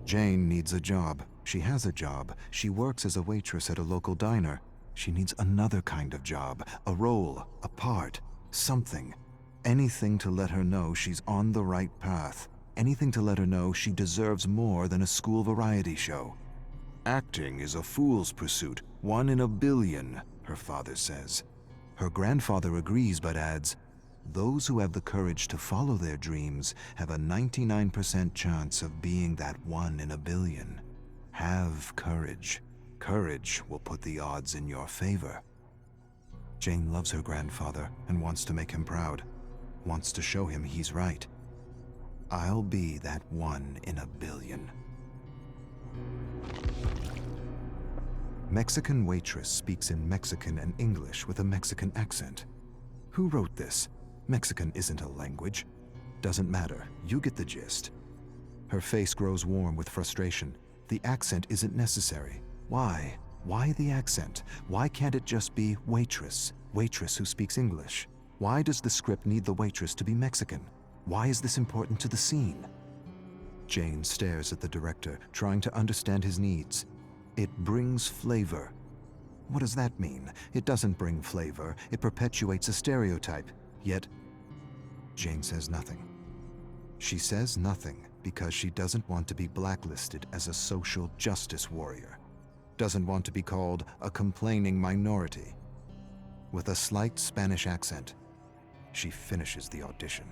Jane needs a job. She has a job. She works as a waitress at a local diner. She needs another kind of job, a role, a part, something. Anything to let her know she's on the right path. Anything to let her know she deserves more than a school variety show. Acting is a fool's pursuit, 1 in a billion, her father says. Her grandfather agrees but adds, those who have the courage to follow their dreams have a 99% chance of being that 1 in a billion. Have courage. Courage will put the odds in your favor. Jane loves her grandfather and wants to make him proud. Wants to show him he's right. I'll be that 1 in a billion. Mexican waitress speaks in Mexican and English with a Mexican accent. Who wrote this? Mexican isn't a language. Doesn't matter, you get the gist. Her face grows warm with frustration. The accent isn't necessary. Why? Why the accent? Why can't it just be waitress? Waitress who speaks English? Why does the script need the waitress to be Mexican? Why is this important to the scene? Jane stares at the director, trying to understand his needs. It brings flavor. What does that mean? It doesn't bring flavor. It perpetuates a stereotype. Yet, Jane says nothing. She says nothing because she doesn't want to be blacklisted as a social justice warrior. Doesn't want to be called a complaining minority. With a slight Spanish accent, she finishes the audition.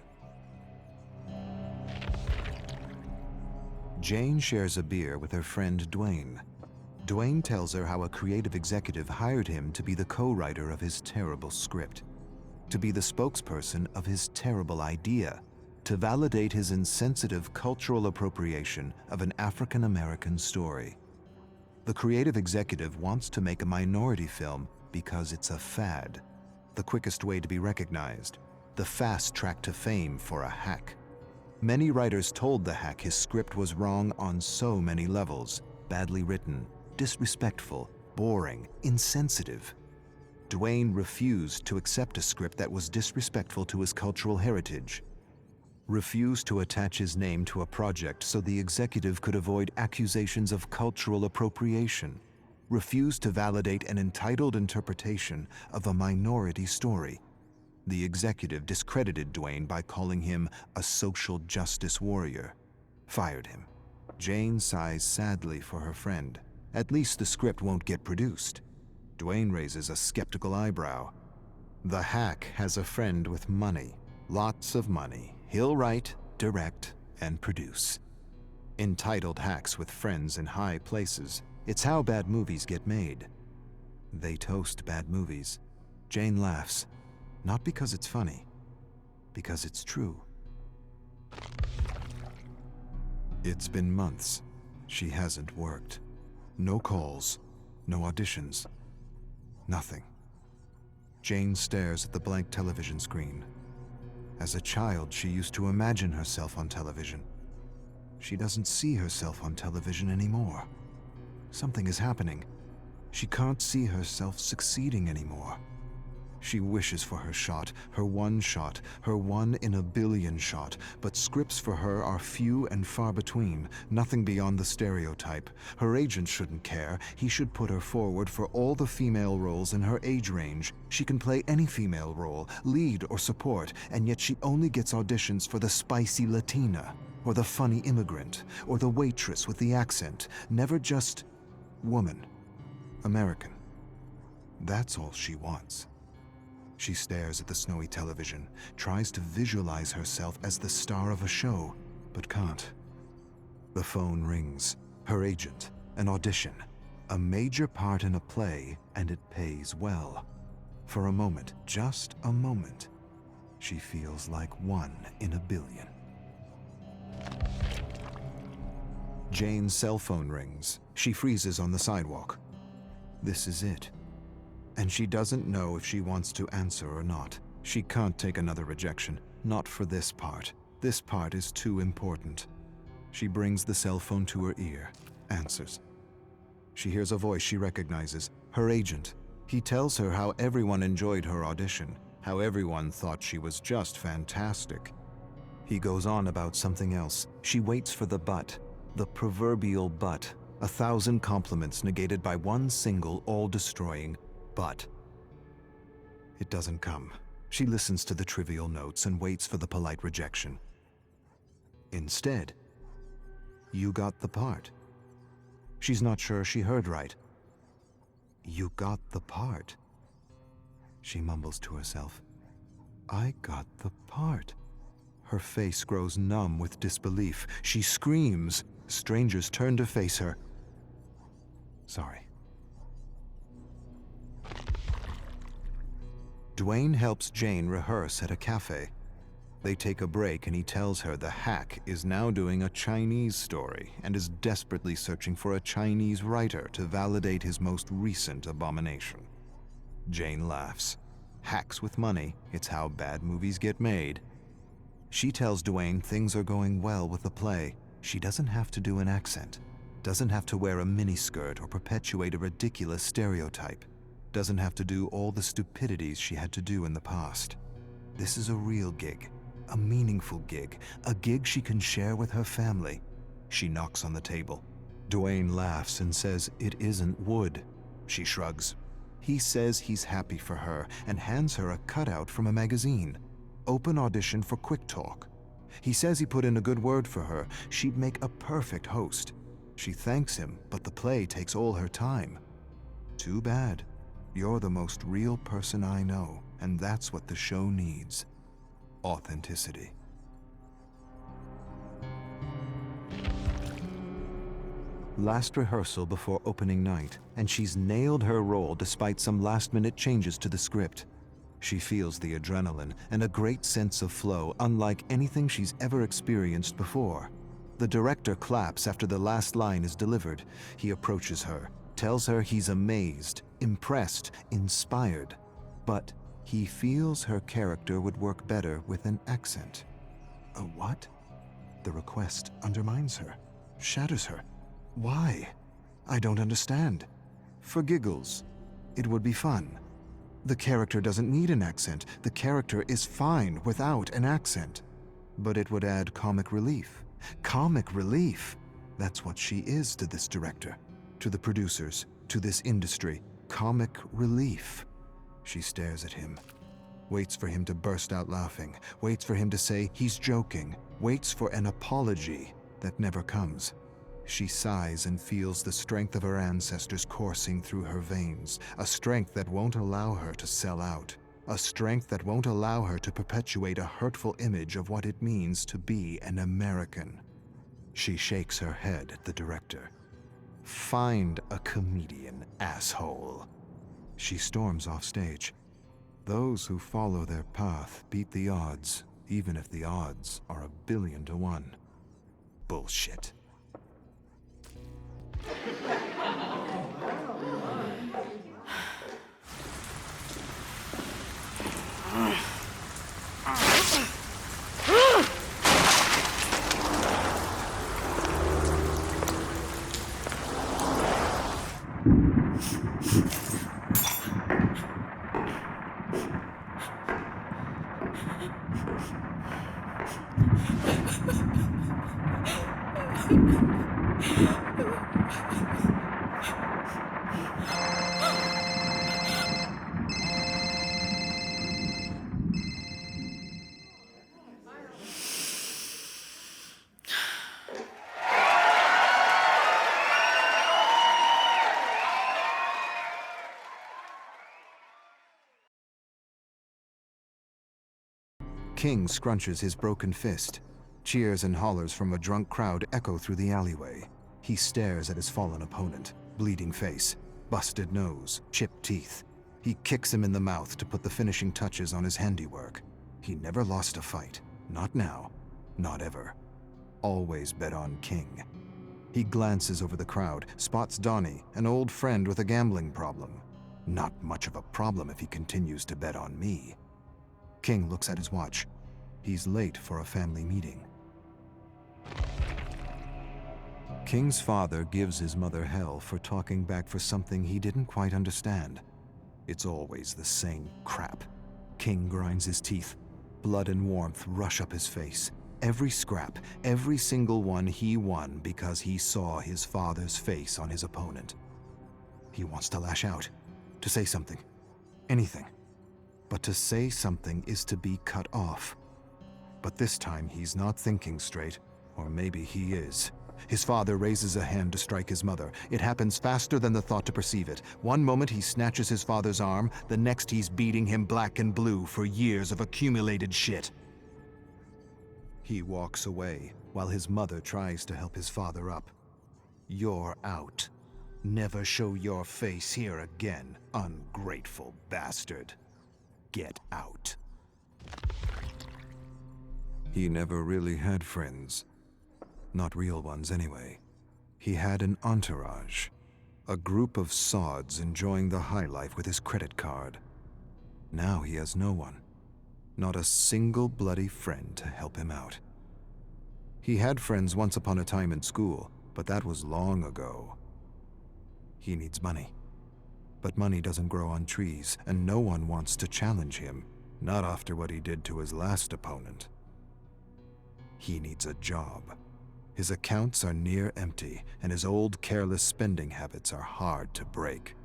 Jane shares a beer with her friend Dwayne. Dwayne tells her how a creative executive hired him to be the co-writer of his terrible script, to be the spokesperson of his terrible idea, to validate his insensitive cultural appropriation of an African-American story. The creative executive wants to make a minority film because it's a fad, the quickest way to be recognized, the fast track to fame for a hack. Many writers told the hack his script was wrong on so many levels, badly written, disrespectful, boring, insensitive. Dwayne refused to accept a script that was disrespectful to his cultural heritage, refused to attach his name to a project so the executive could avoid accusations of cultural appropriation, refused to validate an entitled interpretation of a minority story. The executive discredited Dwayne by calling him a social justice warrior, fired him. Jane sighs sadly for her friend. At least the script won't get produced. Dwayne raises a skeptical eyebrow. The hack has a friend with money, lots of money. He'll write, direct, and produce. Entitled hacks with friends in high places. It's how bad movies get made. They toast bad movies. Jane laughs, not because it's funny, because it's true. It's been months. She hasn't worked. No calls, no auditions, nothing. Jane stares at the blank television screen. As a child, she used to imagine herself on television. She doesn't see herself on television anymore. Something is happening. She can't see herself succeeding anymore. She wishes for her shot, her 1 in a billion shot, but scripts for her are few and far between, nothing beyond the stereotype. Her agent shouldn't care. He should put her forward for all the female roles in her age range. She can play any female role, lead or support, and yet she only gets auditions for the spicy Latina, or the funny immigrant, or the waitress with the accent, never just woman, American. That's all she wants. She stares at the snowy television, tries to visualize herself as the star of a show, but can't. The phone rings. Her agent, an audition, a major part in a play, and it pays well. For a moment, just a moment, she feels like 1 in a billion. Jane's cell phone rings. She freezes on the sidewalk. This is it. And she doesn't know if she wants to answer or not. She can't take another rejection, not for this part. This part is too important. She brings the cell phone to her ear, answers. She hears a voice she recognizes, her agent. He tells her how everyone enjoyed her audition, how everyone thought she was just fantastic. He goes on about something else. She waits for the but. The proverbial but. 1,000 compliments negated by one single, all-destroying but. It doesn't come. She listens to the trivial notes and waits for the polite rejection. Instead, you got the part. She's not sure she heard right. You got the part. She mumbles to herself. I got the part. Her face grows numb with disbelief. She screams. Strangers turn to face her. Sorry. Dwayne helps Jane rehearse at a cafe. They take a break and he tells her the hack is now doing a Chinese story and is desperately searching for a Chinese writer to validate his most recent abomination. Jane laughs. Hacks with money, it's how bad movies get made. She tells Dwayne things are going well with the play. She doesn't have to do an accent, doesn't have to wear a miniskirt or perpetuate a ridiculous stereotype, doesn't have to do all the stupidities she had to do in the past. This is a real gig, a meaningful gig, a gig she can share with her family. She knocks on the table. Dwayne laughs and says it isn't wood. She shrugs. He says he's happy for her and hands her a cutout from a magazine. Open audition for Quick Talk. He says he put in a good word for her. She'd make a perfect host. She thanks him, but the play takes all her time. Too bad. You're the most real person I know, and that's what the show needs. Authenticity. Last rehearsal before opening night, and she's nailed her role despite some last-minute changes to the script. She feels the adrenaline and a great sense of flow unlike anything she's ever experienced before. The director claps after the last line is delivered. He approaches her, tells her he's amazed, impressed, inspired, but he feels her character would work better with an accent. A what? The request undermines her, shatters her. Why? I don't understand. For giggles, it would be fun. The character doesn't need an accent. The character is fine without an accent. But it would add comic relief. Comic relief! That's what she is to this director, to the producers, to this industry. Comic relief. She stares at him, waits for him to burst out laughing, waits for him to say he's joking, waits for an apology that never comes. She sighs and feels the strength of her ancestors coursing through her veins, a strength that won't allow her to sell out, a strength that won't allow her to perpetuate a hurtful image of what it means to be an American. She shakes her head at the director. Find a comedian, asshole. She storms off stage. Those who follow their path beat the odds, even if the odds are 1,000,000,000 to 1. Bullshit. King scrunches his broken fist. Cheers and hollers from a drunk crowd echo through the alleyway. He stares at his fallen opponent, bleeding face, busted nose, chipped teeth. He kicks him in the mouth to put the finishing touches on his handiwork. He never lost a fight. Not now. Not ever. Always bet on King. He glances over the crowd, spots Donnie, an old friend with a gambling problem. Not much of a problem if he continues to bet on me. King looks at his watch. He's late for a family meeting. King's father gives his mother hell for talking back for something he didn't quite understand. It's always the same crap. King grinds his teeth. Blood and warmth rush up his face. Every scrap, every single one he won because he saw his father's face on his opponent. He wants to lash out, to say something, anything. But to say something is to be cut off. But this time he's not thinking straight, or maybe he is. His father raises a hand to strike his mother. It happens faster than the thought to perceive it. One moment he snatches his father's arm, the next he's beating him black and blue for years of accumulated shit. He walks away while his mother tries to help his father up. You're out. Never show your face here again, ungrateful bastard. Get out. He never really had friends. Not real ones, anyway. He had an entourage. A group of sods enjoying the high life with his credit card. Now he has no one. Not a single bloody friend to help him out. He had friends once upon a time in school, but that was long ago. He needs money. But money doesn't grow on trees, and no one wants to challenge him, not after what he did to his last opponent. He needs a job. His accounts are near empty, and his old careless spending habits are hard to break.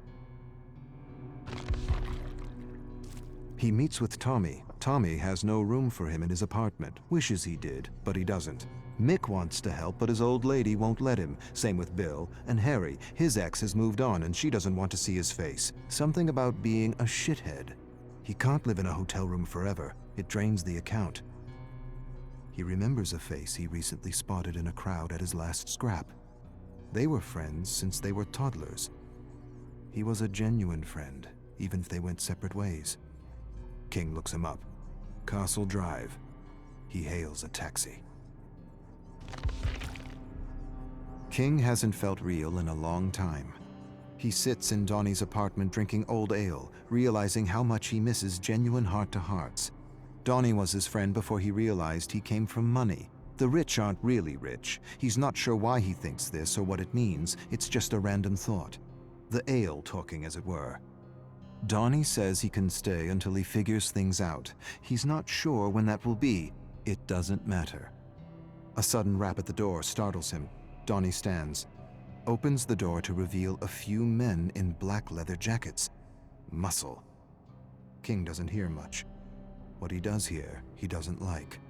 He meets with Tommy. Tommy has no room for him in his apartment. Wishes he did, but he doesn't. Mick wants to help, but his old lady won't let him. Same with Bill. And Harry. His ex has moved on, and she doesn't want to see his face. Something about being a shithead. He can't live in a hotel room forever. It drains the account. He remembers a face he recently spotted in a crowd at his last scrap. They were friends since they were toddlers. He was a genuine friend, even if they went separate ways. King looks him up. Castle Drive. He hails a taxi. King hasn't felt real in a long time. He sits in Donnie's apartment drinking old ale, realizing how much he misses genuine heart-to-hearts. Donnie was his friend before he realized he came from money. The rich aren't really rich. He's not sure why he thinks this or what it means. It's just a random thought. The ale talking, as it were. Donnie says he can stay until he figures things out. He's not sure when that will be. It doesn't matter. A sudden rap at the door startles him. Donnie stands, opens the door to reveal a few men in black leather jackets. Muscle. King doesn't hear much. What he does hear, he doesn't like.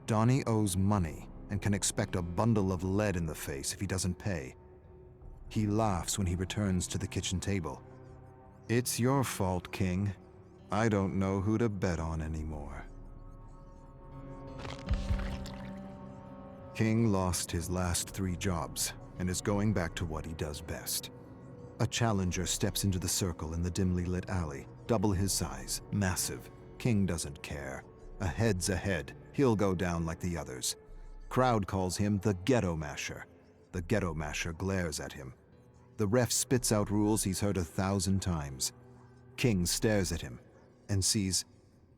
Donnie owes money and can expect a bundle of lead in the face if he doesn't pay. He laughs when he returns to the kitchen table. It's your fault, King. I don't know who to bet on anymore. King lost his last 3 jobs and is going back to what he does best. A challenger steps into the circle in the dimly lit alley, double his size, massive. King doesn't care. A head's a head. He'll go down like the others. Crowd calls him the Ghetto Masher. The Ghetto Masher glares at him. The ref spits out rules he's heard 1,000 times. King stares at him and sees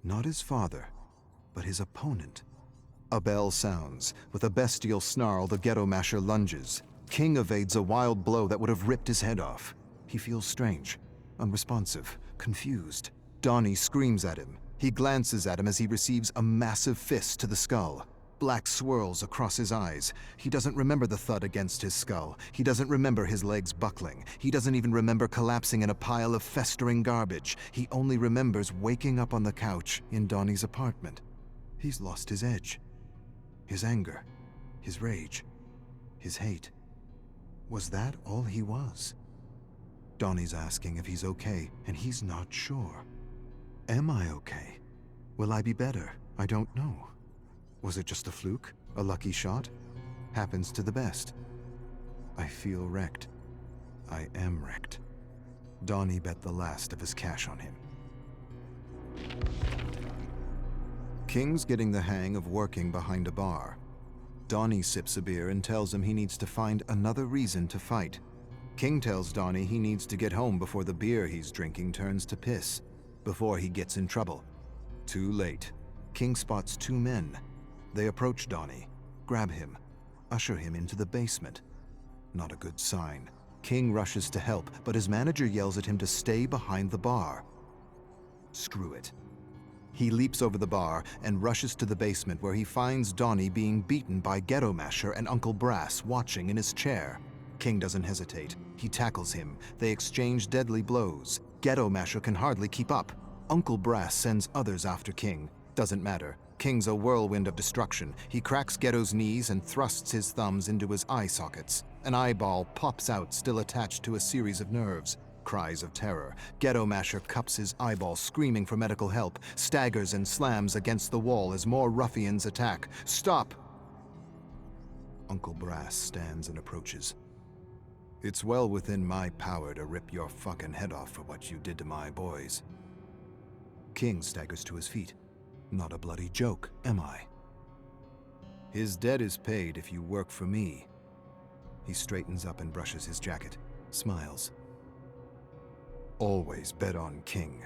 not his father, but his opponent. A bell sounds. With a bestial snarl, the Ghetto Masher lunges. King evades a wild blow that would have ripped his head off. He feels strange, unresponsive, confused. Donnie screams at him. He glances at him as he receives a massive fist to the skull. Black swirls across his eyes. He doesn't remember the thud against his skull. He doesn't remember his legs buckling. He doesn't even remember collapsing in a pile of festering garbage. He only remembers waking up on the couch in Donnie's apartment. He's lost his edge. His anger. His rage. His hate. Was that all he was? Donnie's asking if he's okay, and he's not sure. Am I okay? Will I be better? I don't know. Was it just a fluke? A lucky shot? Happens to the best. I feel wrecked. I am wrecked. Donnie bet the last of his cash on him. King's getting the hang of working behind a bar. Donnie sips a beer and tells him he needs to find another reason to fight. King tells Donnie he needs to get home before the beer he's drinking turns to piss, before he gets in trouble. Too late. King spots 2 men. They approach Donnie, grab him, usher him into the basement. Not a good sign. King rushes to help, but his manager yells at him to stay behind the bar. Screw it. He leaps over the bar and rushes to the basement where he finds Donnie being beaten by Ghetto Masher and Uncle Brass watching in his chair. King doesn't hesitate. He tackles him. They exchange deadly blows. Ghetto Masher can hardly keep up. Uncle Brass sends others after King. Doesn't matter. King's a whirlwind of destruction. He cracks Ghetto's knees and thrusts his thumbs into his eye sockets. An eyeball pops out, still attached to a series of nerves. Cries of terror. Ghetto Masher cups his eyeball, screaming for medical help, staggers and slams against the wall as more ruffians attack. Stop! Uncle Brass stands and approaches. It's well within my power to rip your fucking head off for what you did to my boys. King staggers to his feet. Not a bloody joke, am I? His debt is paid if you work for me. He straightens up and brushes his jacket, smiles. Always bet on King.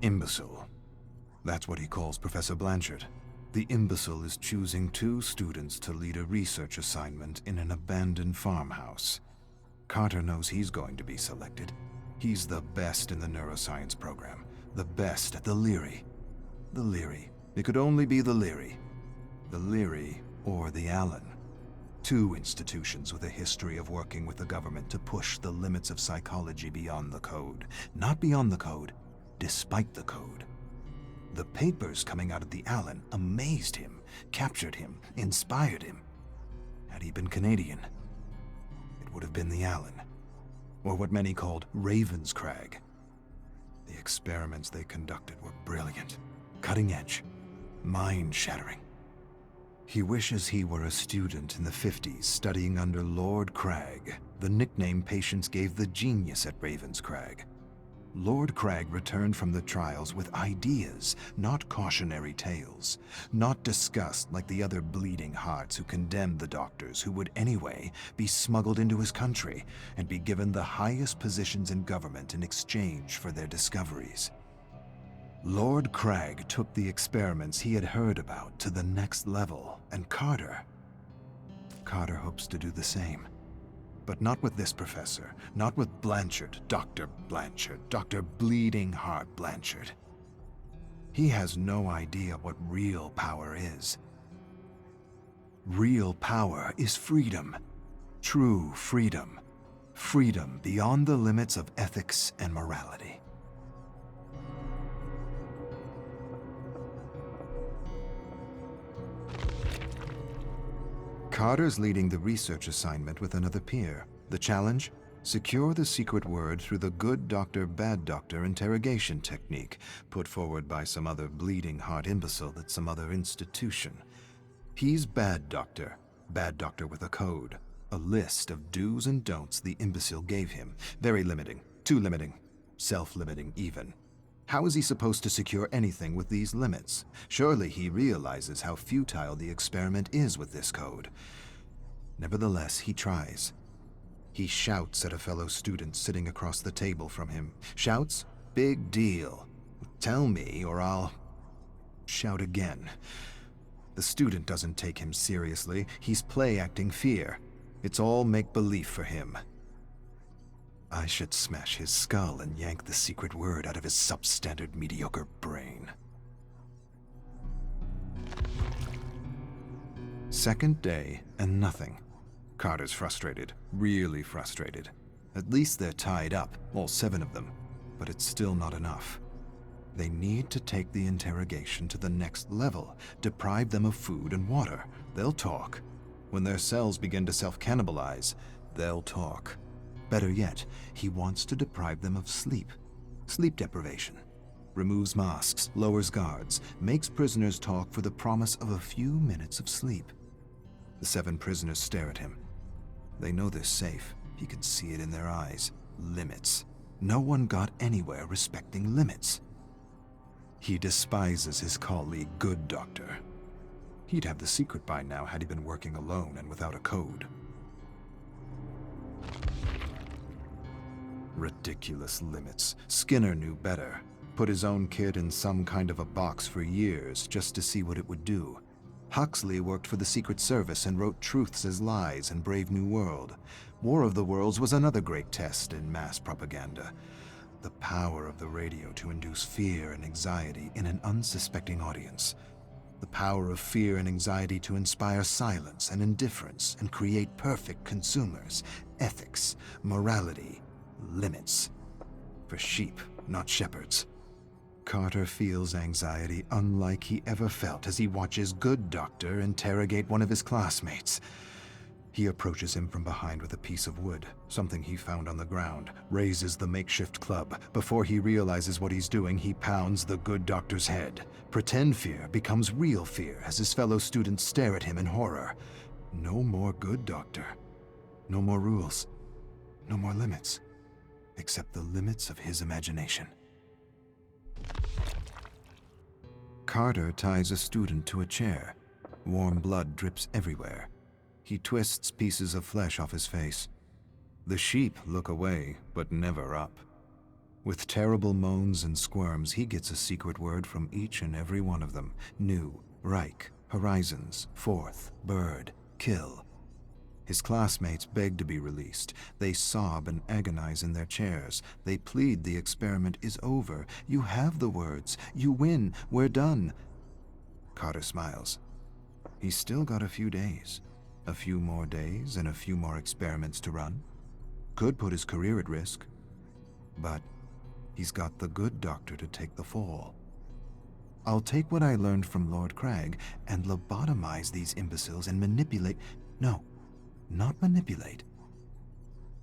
Imbecile. That's what he calls Professor Blanchard. The imbecile is choosing 2 students to lead a research assignment in an abandoned farmhouse. Carter knows he's going to be selected. He's the best in the neuroscience program, the best at the Leary. The Leary. It could only be the Leary. The Leary or the Allen. 2 institutions with a history of working with the government to push the limits of psychology beyond the code. Not beyond the code, despite the code. The papers coming out of the Allen amazed him, captured him, inspired him. Had he been Canadian, it would have been the Allen, or what many called Ravenscrag. The experiments they conducted were brilliant, cutting edge, mind-shattering. He wishes he were a student in the 50s studying under Lord Crag, the nickname patients gave the genius at Ravenscrag. Lord Crag returned from the trials with ideas, not cautionary tales, not disgust like the other bleeding hearts who condemned the doctors who would anyway be smuggled into his country and be given the highest positions in government in exchange for their discoveries. Lord Crag took the experiments he had heard about to the next level, and Carter hopes to do the same. But not with this professor, not with Blanchard, Dr. Bleeding Heart Blanchard. He has no idea what real power is. Real power is freedom. True freedom. Freedom beyond the limits of ethics and morality. Carter's leading the research assignment with another peer. The challenge? Secure the secret word through the good doctor, bad doctor interrogation technique put forward by some other bleeding heart imbecile at some other institution. He's bad doctor with a code. A list of do's and don'ts the imbecile gave him. Very limiting, too limiting, self-limiting even. How is he supposed to secure anything with these limits? Surely he realizes how futile the experiment is with this code. Nevertheless, he tries. He shouts at a fellow student sitting across the table from him. Shouts? Big deal. Tell me or I'll... Shout again. The student doesn't take him seriously. He's play-acting fear. It's all make-believe for him. I should smash his skull and yank the secret word out of his substandard mediocre brain. Second day, and nothing. Carter's frustrated, really frustrated. At least they're tied up, all 7 of them, but it's still not enough. They need to take the interrogation to the next level, deprive them of food and water. They'll talk. When their cells begin to self-cannibalize, they'll talk. Better yet, he wants to deprive them of sleep. Sleep deprivation. removes masks, lowers guards, makes prisoners talk for the promise of a few minutes of sleep. The 7 prisoners stare at him. They know they're safe. He can see it in their eyes. Limits. No one got anywhere respecting limits. He despises his colleague, Good Doctor. He'd have the secret by now had he been working alone and without a code. Ridiculous limits. Skinner knew better. Put his own kid in some kind of a box for years just to see what it would do. Huxley worked for the Secret Service and wrote Truths as Lies in Brave New World. War of the Worlds was another great test in mass propaganda. The power of the radio to induce fear and anxiety in an unsuspecting audience. The power of fear and anxiety to inspire silence and indifference and create perfect consumers. Ethics, morality, limits. For sheep, not shepherds. Carter feels anxiety unlike he ever felt as he watches Good Doctor interrogate one of his classmates. He approaches him from behind with a piece of wood, something he found on the ground, raises the makeshift club. Before he realizes what he's doing, he pounds the Good Doctor's head. Pretend fear becomes real fear as his fellow students stare at him in horror. No more Good Doctor. No more rules. No more limits. Except the limits of his imagination. Carter ties a student to a chair. Warm blood drips everywhere. He twists pieces of flesh off his face. The sheep look away, but never up. With terrible moans and squirms, he gets a secret word from each and every one of them. New, Reich, Horizons, Fourth, Bird, Kill. His classmates beg to be released. They sob and agonize in their chairs. They plead the experiment is over. You have the words. You win. We're done. Carter smiles. He's still got a few days. A few more days and a few more experiments to run. Could put his career at risk. But he's got the Good Doctor to take the fall. I'll take what I learned from Lord Crag and lobotomize these imbeciles and manipulate... No. Not manipulate.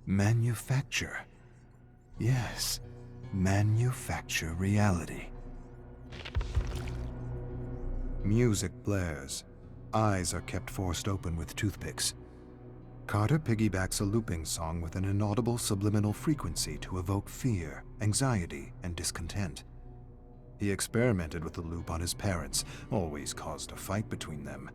Manufacture. Yes, manufacture reality. Music blares. Eyes are kept forced open with toothpicks. Carter piggybacks a looping song with an inaudible subliminal frequency to evoke fear, anxiety, and discontent. He experimented with the loop on his parents, always caused a fight between them.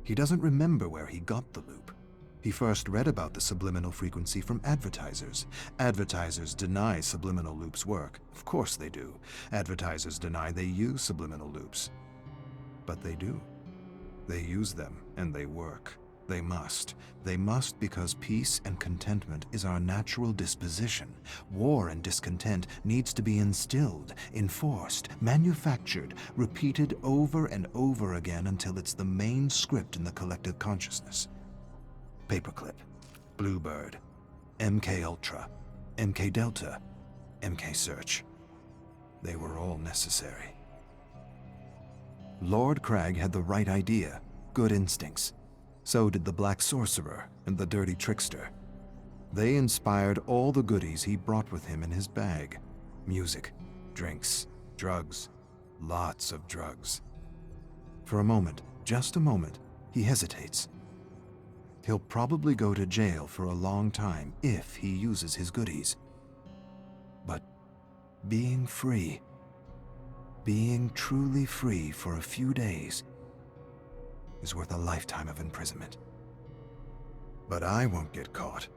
He doesn't remember where he got the loop. He first read about the subliminal frequency from advertisers. Advertisers deny subliminal loops work. Of course they do. Advertisers deny they use subliminal loops. But they do. They use them, and they work. They must. They must because peace and contentment is our natural disposition. War and discontent needs to be instilled, enforced, manufactured, repeated over and over again until it's the main script in the collective consciousness. Paperclip, Bluebird, MK Ultra, MK Delta, MK Search. They were all necessary. Lord Crag had the right idea, good instincts. So did the Black Sorcerer and the Dirty Trickster. They inspired all the goodies he brought with him in his bag. Music, drinks, drugs, lots of drugs. For a moment, just a moment, he hesitates. He'll probably go to jail for a long time if he uses his goodies. But being free, being truly free for a few days, is worth a lifetime of imprisonment. But I won't get caught.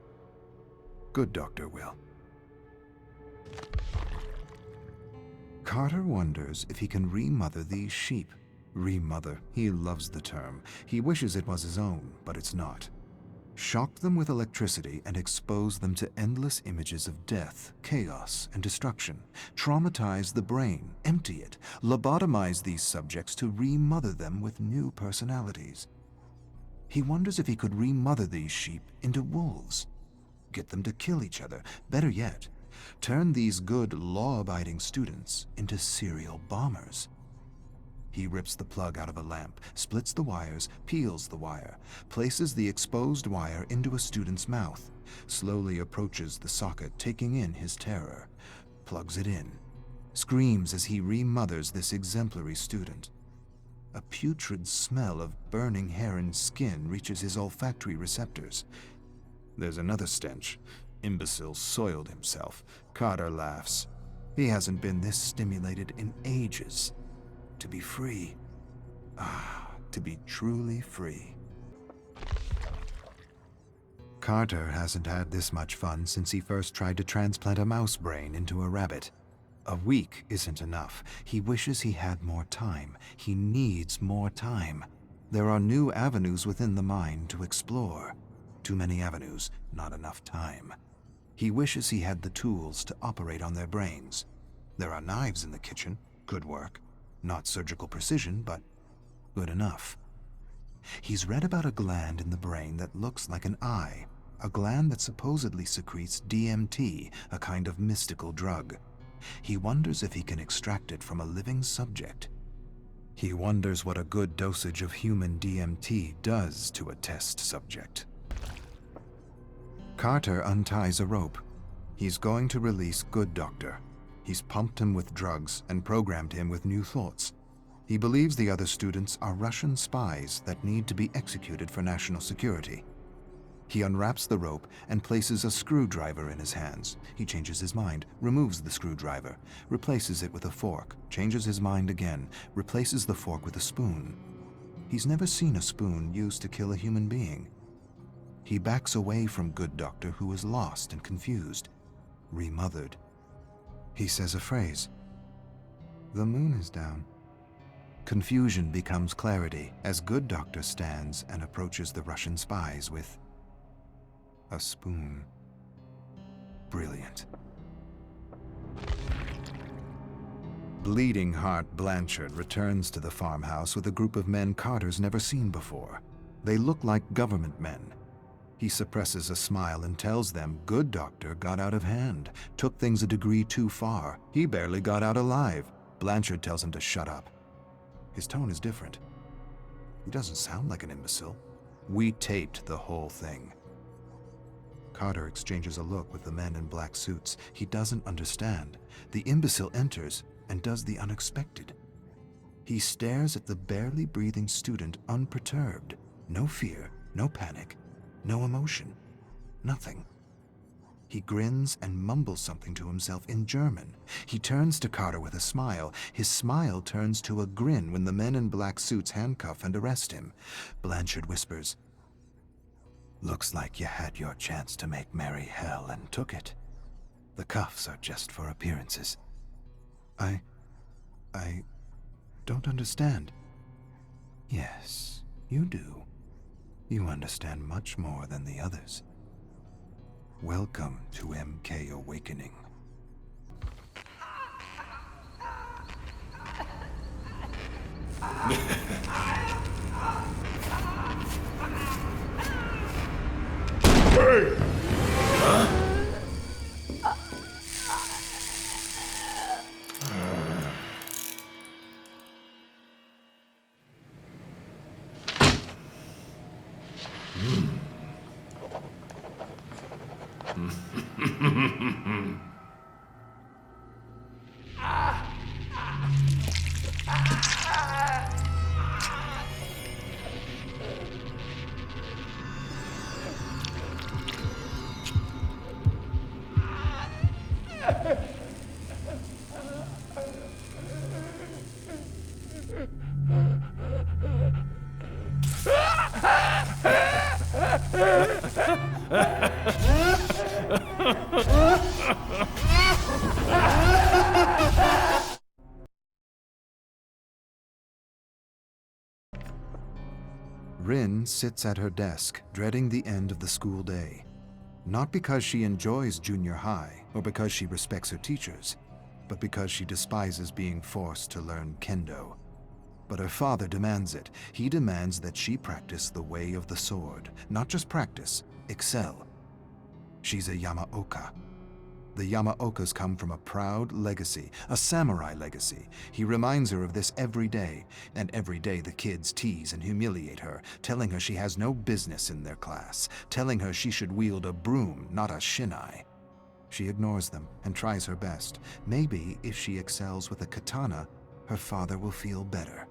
Good Doctor will. Carter wonders if he can remother these sheep. Remother, he loves the term. He wishes it was his own, but it's not. Shock them with electricity and expose them to endless images of death, chaos, and destruction. Traumatize the brain, empty it, lobotomize these subjects to remother them with new personalities. He wonders if he could remother these sheep into wolves. Get them to kill each other. Better yet, turn these good, law-abiding students into serial bombers. He rips the plug out of a lamp, splits the wires, peels the wire, places the exposed wire into a student's mouth, slowly approaches the socket, taking in his terror, plugs it in. screams as he remothers this exemplary student. A putrid smell of burning hair and skin reaches his olfactory receptors. There's another stench. Imbecile soiled himself. Carter laughs. He hasn't been this stimulated in ages. To be free. To be truly free. Carter hasn't had this much fun since he first tried to transplant a mouse brain into a rabbit. A week isn't enough. He wishes he had more time. He needs more time. There are new avenues within the mind to explore. Too many avenues, not enough time. He wishes he had the tools to operate on their brains. There are knives in the kitchen. Good work. Not surgical precision, but good enough. He's read about a gland in the brain that looks like an eye, a gland that supposedly secretes DMT, a kind of mystical drug. He wonders if he can extract it from a living subject. He wonders what a good dosage of human DMT does to a test subject. Carter unties a rope. He's going to release Good Doctor. He's pumped him with drugs and programmed him with new thoughts. He believes the other students are Russian spies that need to be executed for national security. He unwraps the rope and places a screwdriver in his hands. He changes his mind, removes the screwdriver, replaces it with a fork, changes his mind again, replaces the fork with a spoon. He's never seen a spoon used to kill a human being. He backs away from Good Doctor, who is lost and confused, remothered. He says a phrase. The moon is down. Confusion becomes clarity as Good Doctor stands and approaches the Russian spies with a spoon. Brilliant. Bleeding Heart Blanchard returns to the farmhouse with a group of men Carter's never seen before. They look like government men. He suppresses a smile and tells them Good Doctor got out of hand, took things a degree too far. He barely got out alive. Blanchard tells him to shut up. His tone is different. He doesn't sound like an imbecile. We taped the whole thing. Carter exchanges a look with the men in black suits. He doesn't understand. The imbecile enters and does the unexpected. He stares at the barely breathing student unperturbed. No fear, no panic, no emotion, nothing. He grins and mumbles something to himself in German. He turns to Carter with a smile. His smile turns to a grin when the men in black suits handcuff and arrest him. Blanchard whispers, "Looks like you had your chance to make merry hell and took it. The cuffs are just for appearances." I don't understand." "Yes, you do. You understand much more than the others. Welcome to MK Awakening." Hey! Huh? Rin sits at her desk, dreading the end of the school day. Not because she enjoys junior high or because she respects her teachers, but because she despises being forced to learn kendo. But her father demands it. He demands that she practice the way of the sword. Not just practice, excel. She's a Yamaoka. The Yamaokas come from a proud legacy, a samurai legacy. He reminds her of this every day, and every day the kids tease and humiliate her, telling her she has no business in their class, telling her she should wield a broom, not a shinai. She ignores them and tries her best. Maybe if she excels with a katana, her father will feel better.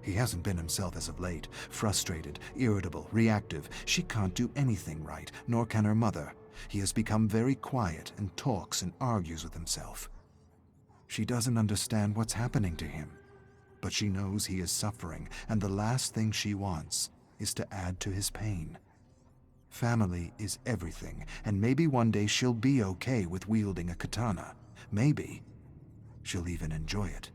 He hasn't been himself as of late, frustrated, irritable, reactive. She can't do anything right, nor can her mother. He has become very quiet and talks and argues with himself. She doesn't understand what's happening to him, but she knows he is suffering, and the last thing she wants is to add to his pain. Family is everything, and maybe one day she'll be okay with wielding a katana. Maybe she'll even enjoy it.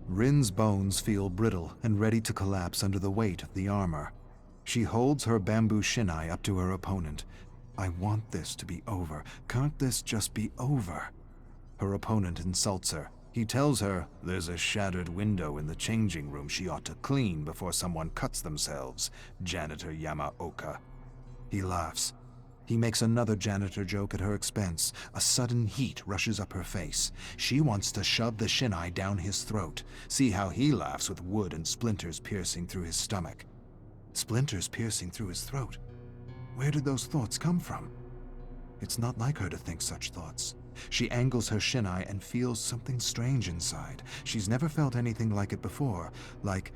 Rin's bones feel brittle and ready to collapse under the weight of the armor. She holds her bamboo shinai up to her opponent. I want this to be over. Can't this just be over? Her opponent insults her. He tells her there's a shattered window in the changing room she ought to clean before someone cuts themselves, Janitor Yamaoka. He laughs. He makes another janitor joke at her expense. A sudden heat rushes up her face. She wants to shove the shinai down his throat. See how he laughs with wood and splinters piercing through his stomach. Splinters piercing through his throat. Where did those thoughts come from? It's not like her to think such thoughts. She angles her shinai and feels something strange inside. She's never felt anything like it before, like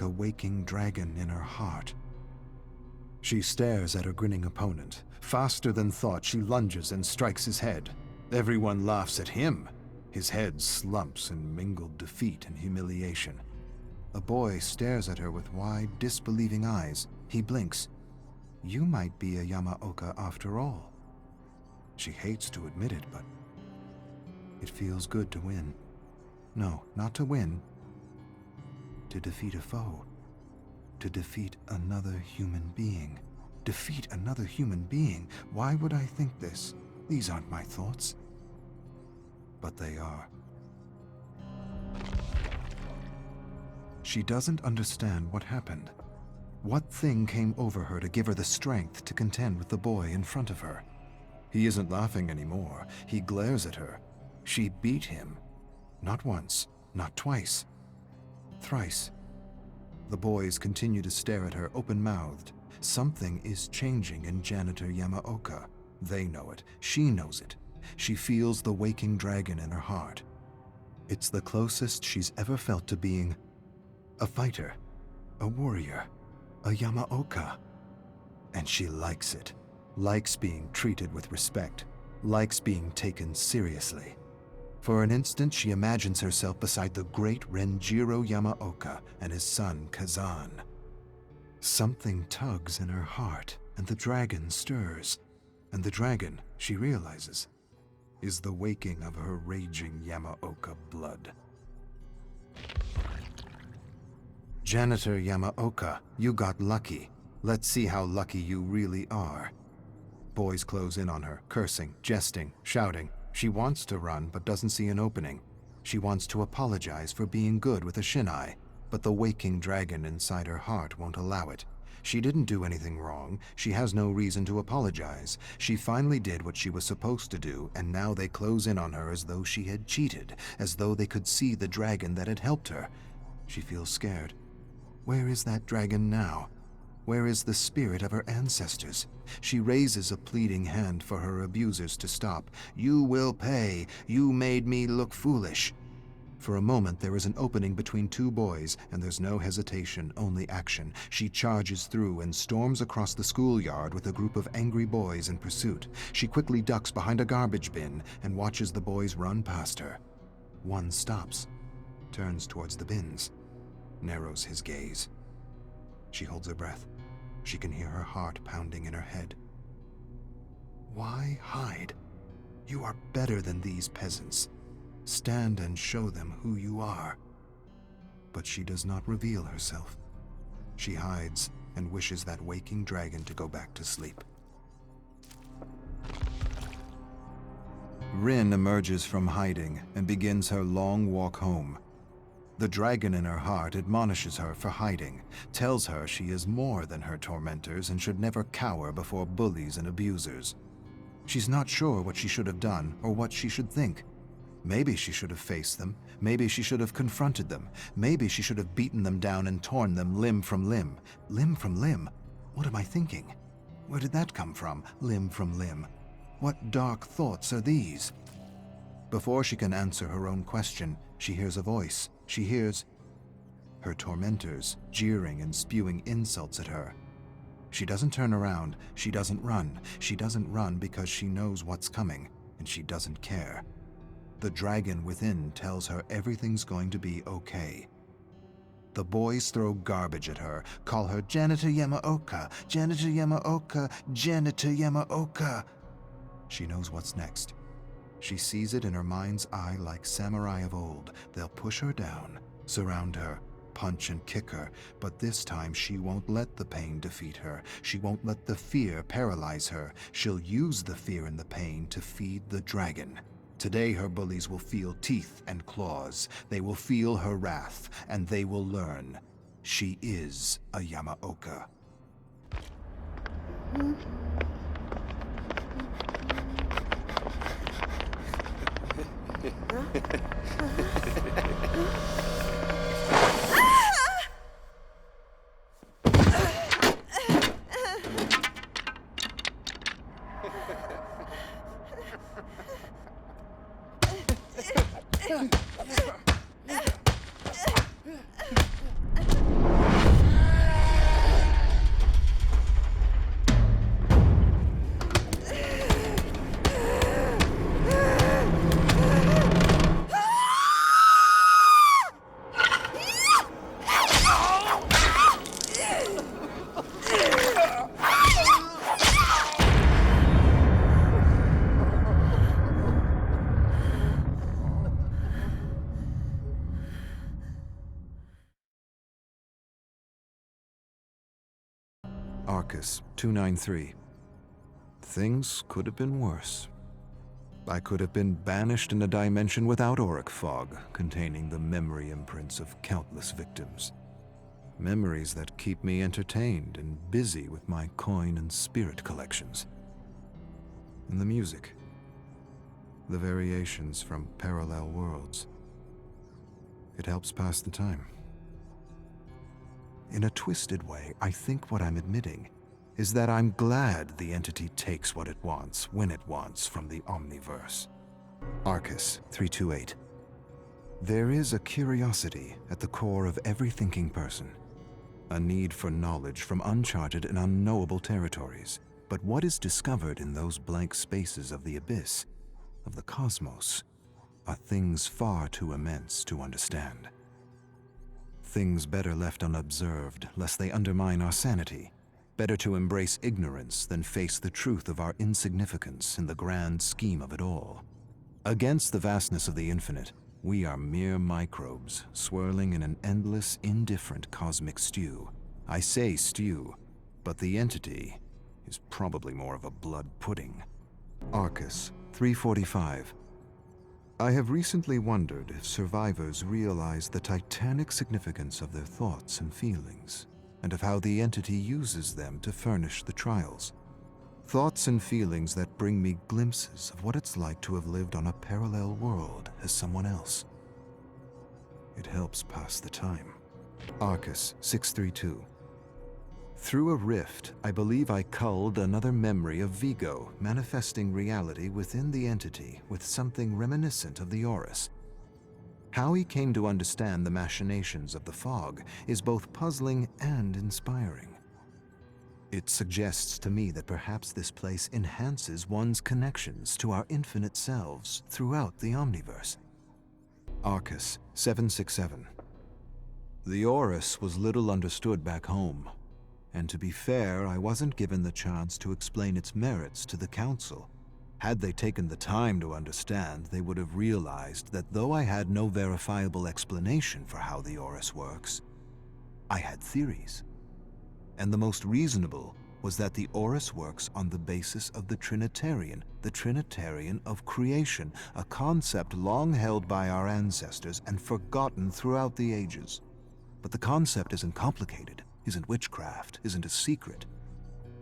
a waking dragon in her heart. She stares at her grinning opponent. Faster than thought, she lunges and strikes his head. Everyone laughs at him. His head slumps in mingled defeat and humiliation. A boy stares at her with wide, disbelieving eyes. He blinks. You might be a Yamaoka after all. She hates to admit it, but it feels good to win. No, not to win. To defeat a foe. To defeat another human being. Defeat another human being? Why would I think this? These aren't my thoughts. But they are. She doesn't understand what happened. What thing came over her to give her the strength to contend with the boy in front of her? He isn't laughing anymore. He glares at her. She beat him. Not once, not twice. Thrice. The boys continue to stare at her open-mouthed. Something is changing in Janitor Yamaoka. They know it. She knows it. She feels the waking dragon in her heart. It's the closest she's ever felt to being a fighter, a warrior, a Yamaoka. And she likes it. Likes being treated with respect. Likes being taken seriously. For an instant, she imagines herself beside the great Renjiro Yamaoka and his son Kazan. Something tugs in her heart, and the dragon stirs. And the dragon, she realizes, is the waking of her raging Yamaoka blood. Janitor Yamaoka, you got lucky. Let's see how lucky you really are. Boys close in on her, cursing, jesting, shouting. She wants to run, but doesn't see an opening. She wants to apologize for being good with a shinai, but the waking dragon inside her heart won't allow it. She didn't do anything wrong. She has no reason to apologize. She finally did what she was supposed to do, and now they close in on her as though she had cheated, as though they could see the dragon that had helped her. She feels scared. Where is that dragon now? Where is the spirit of her ancestors? She raises a pleading hand for her abusers to stop. You will pay. You made me look foolish. For a moment, there is an opening between two boys, and there's no hesitation, only action. She charges through and storms across the schoolyard with a group of angry boys in pursuit. She quickly ducks behind a garbage bin and watches the boys run past her. One stops, turns towards the bins, narrows his gaze. She holds her breath. She can hear her heart pounding in her head. Why hide? You are better than these peasants. Stand and show them who you are. But she does not reveal herself. She hides and wishes that waking dragon to go back to sleep. Rin emerges from hiding and begins her long walk home. The dragon in her heart admonishes her for hiding, tells her she is more than her tormentors and should never cower before bullies and abusers. She's not sure what she should have done or what she should think. Maybe she should have faced them. Maybe she should have confronted them. Maybe she should have beaten them down and torn them limb from limb. Limb from limb? What am I thinking? Where did that come from limb? What dark thoughts are these? Before she can answer her own question, she hears a voice. She hears her tormentors jeering and spewing insults at her. She doesn't turn around. She doesn't run. She doesn't run because she knows what's coming, and she doesn't care. The dragon within tells her everything's going to be okay. The boys throw garbage at her, call her Janitor Yamaoka, Janitor Yamaoka, Janitor Yamaoka. She knows what's next. She sees it in her mind's eye like samurai of old. They'll push her down, surround her, punch and kick her, but this time she won't let the pain defeat her. She won't let the fear paralyze her. She'll use the fear and the pain to feed the dragon. Today her bullies will feel teeth and claws. They will feel her wrath, and they will learn she is a Yamaoka. Arcus 293. Things could have been worse. I could have been banished in a dimension without auric fog, containing the memory imprints of countless victims. Memories that keep me entertained and busy with my coin and spirit collections. And the music. The variations from parallel worlds. It helps pass the time. In a twisted way, I think what I'm admitting is that I'm glad the entity takes what it wants, when it wants, from the Omniverse. Arcus 328. There is a curiosity at the core of every thinking person. A need for knowledge from uncharted and unknowable territories. But what is discovered in those blank spaces of the abyss, of the cosmos, are things far too immense to understand. Things better left unobserved, lest they undermine our sanity. Better to embrace ignorance than face the truth of our insignificance in the grand scheme of it all. Against the vastness of the infinite, we are mere microbes swirling in an endless, indifferent cosmic stew. I say stew, but the entity is probably more of a blood pudding. Arcus 345. I have recently wondered if survivors realize the titanic significance of their thoughts and feelings, and of how the entity uses them to furnish the trials. Thoughts and feelings that bring me glimpses of what it's like to have lived on a parallel world as someone else. It helps pass the time. Arcus 632. Through a rift, I believe I culled another memory of Vigo, manifesting reality within the entity with something reminiscent of the Aurus. How he came to understand the machinations of the fog is both puzzling and inspiring. It suggests to me that perhaps this place enhances one's connections to our infinite selves throughout the Omniverse. Arcus 767. The Aurus was little understood back home. And to be fair, I wasn't given the chance to explain its merits to the Council. Had they taken the time to understand, they would have realized that though I had no verifiable explanation for how the Aurus works, I had theories. And the most reasonable was that the Aurus works on the basis of the Trinitarian of creation, a concept long held by our ancestors and forgotten throughout the ages. But the concept isn't complicated. Isn't witchcraft, isn't a secret.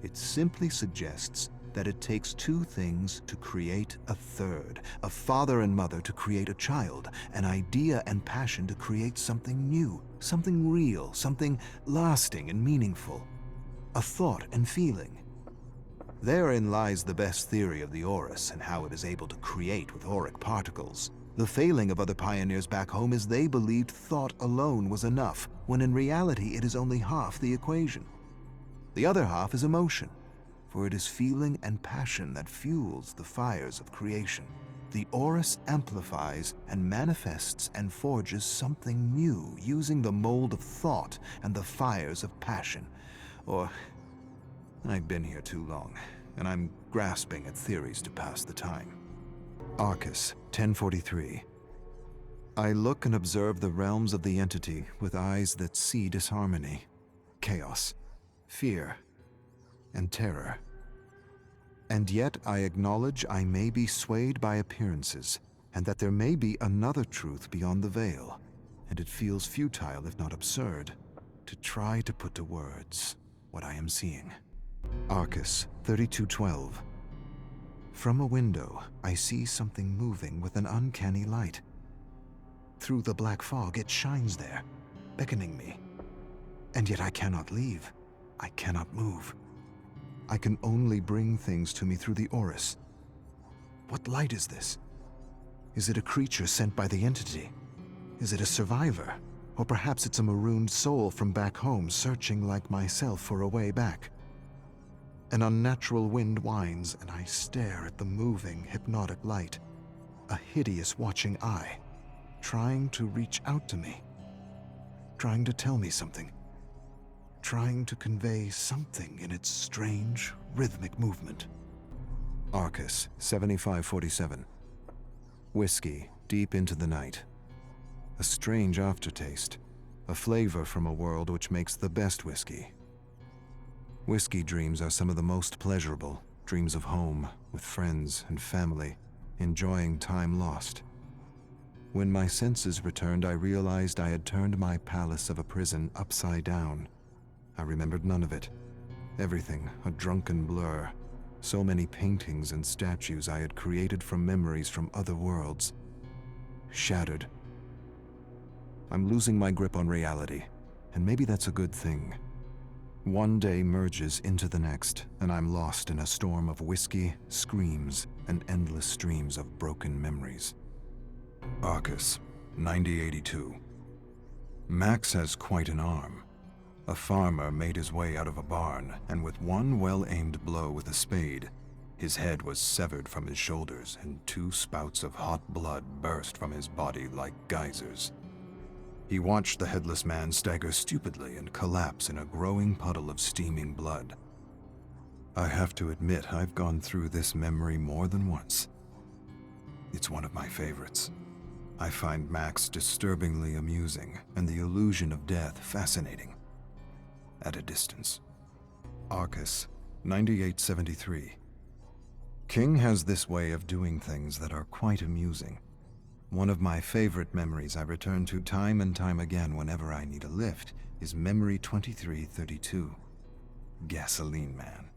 It simply suggests that it takes two things to create a third, a father and mother to create a child, an idea and passion to create something new, something real, something lasting and meaningful, a thought and feeling. Therein lies the best theory of the Aurus and how it is able to create with auric particles. The failing of other pioneers back home is they believed thought alone was enough, when in reality it is only half the equation. The other half is emotion, for it is feeling and passion that fuels the fires of creation. The Aurus amplifies and manifests and forges something new using the mold of thought and the fires of passion. Or, I've been here too long, and I'm grasping at theories to pass the time. Arcus, 1043. I look and observe the realms of the entity with eyes that see disharmony, chaos, fear, and terror. And yet I acknowledge I may be swayed by appearances, and that there may be another truth beyond the veil, and it feels futile, if not absurd, to try to put to words what I am seeing. Arcus, 3212. From a window, I see something moving with an uncanny light. Through the black fog, it shines there, beckoning me. And yet I cannot leave. I cannot move. I can only bring things to me through the Aurus. What light is this? Is it a creature sent by the entity? Is it a survivor? Or perhaps it's a marooned soul from back home searching like myself for a way back. An unnatural wind whines, and I stare at the moving, hypnotic light. A hideous watching eye, trying to reach out to me. Trying to tell me something. Trying to convey something in its strange, rhythmic movement. Arcus, 7547. Whiskey, deep into the night. A strange aftertaste, a flavor from a world which makes the best whiskey. Whiskey dreams are some of the most pleasurable, dreams of home, with friends and family, enjoying time lost. When my senses returned, I realized I had turned my palace of a prison upside down. I remembered none of it. Everything, a drunken blur. So many paintings and statues I had created from memories from other worlds. Shattered. I'm losing my grip on reality, and maybe that's a good thing. One day merges into the next, and I'm lost in a storm of whiskey, screams, and endless streams of broken memories. Arcus, 9082. Max has quite an arm. A farmer made his way out of a barn, and with one well-aimed blow with a spade, his head was severed from his shoulders, and 2 spouts of hot blood burst from his body like geysers. He watched the headless man stagger stupidly and collapse in a growing puddle of steaming blood. I have to admit I've gone through this memory more than once. It's one of my favorites. I find Max disturbingly amusing, and the illusion of death fascinating. At a distance. Arcus, 9873. King has this way of doing things that are quite amusing. One of my favorite memories I return to time and time again whenever I need a lift is Memory 2332. Gasoline Man.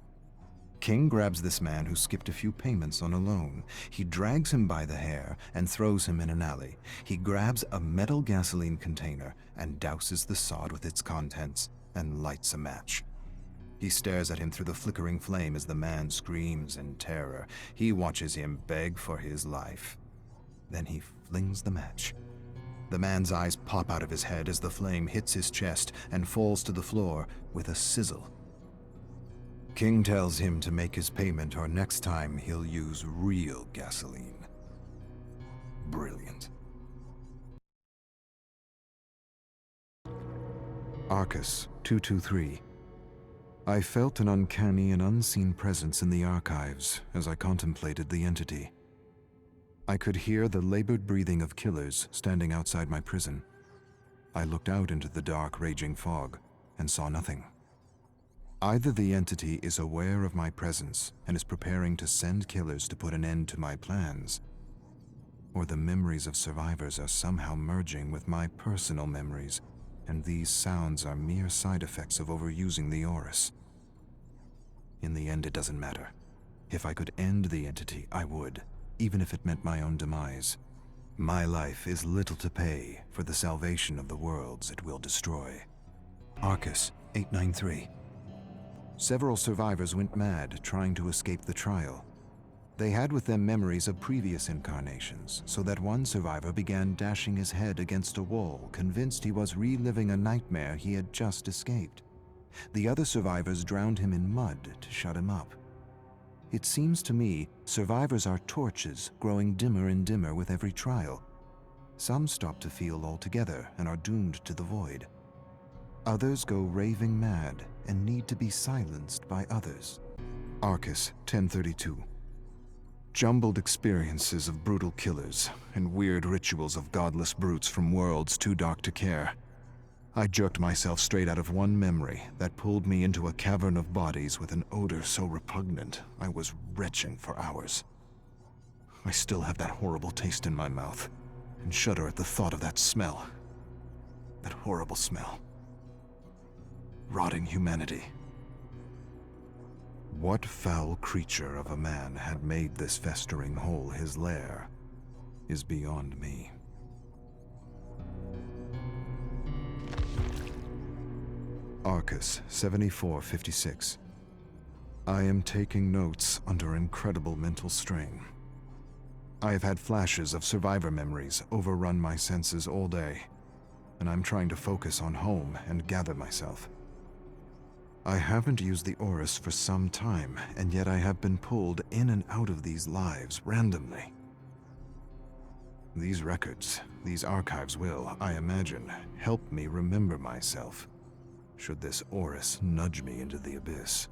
King grabs this man who skipped a few payments on a loan. He drags him by the hair and throws him in an alley. He grabs a metal gasoline container and douses the sod with its contents and lights a match. He stares at him through the flickering flame as the man screams in terror. He watches him beg for his life. Then he flings the match. The man's eyes pop out of his head as the flame hits his chest and falls to the floor with a sizzle. King tells him to make his payment or next time he'll use real gasoline. Brilliant. Arcus, 223. I felt an uncanny and unseen presence in the archives as I contemplated the entity. I could hear the labored breathing of killers standing outside my prison. I looked out into the dark, raging fog and saw nothing. Either the entity is aware of my presence and is preparing to send killers to put an end to my plans, or the memories of survivors are somehow merging with my personal memories, and these sounds are mere side effects of overusing the Aurus. In the end, it doesn't matter. If I could end the entity, I would, even if it meant my own demise. My life is little to pay for the salvation of the worlds it will destroy. Arcus, 893. Several survivors went mad trying to escape the trial. They had with them memories of previous incarnations, so that one survivor began dashing his head against a wall, convinced he was reliving a nightmare he had just escaped. The other survivors drowned him in mud to shut him up. It seems to me survivors are torches growing dimmer and dimmer with every trial. Some stop to feel altogether and are doomed to the void. Others go raving mad and need to be silenced by others. Arcus 1032. Jumbled experiences of brutal killers and weird rituals of godless brutes from worlds too dark to care. I jerked myself straight out of one memory that pulled me into a cavern of bodies with an odor so repugnant I was retching for hours. I still have that horrible taste in my mouth and shudder at the thought of that smell. That horrible smell. Rotting humanity. What foul creature of a man had made this festering hole his lair is beyond me. Arcus 7456. I am taking notes under incredible mental strain. I have had flashes of survivor memories overrun my senses all day, and I'm trying to focus on home and gather myself. I haven't used the Orus for some time, and yet I have been pulled in and out of these lives randomly. These records, these archives will, I imagine, help me remember myself, should this Orus nudge me into the abyss.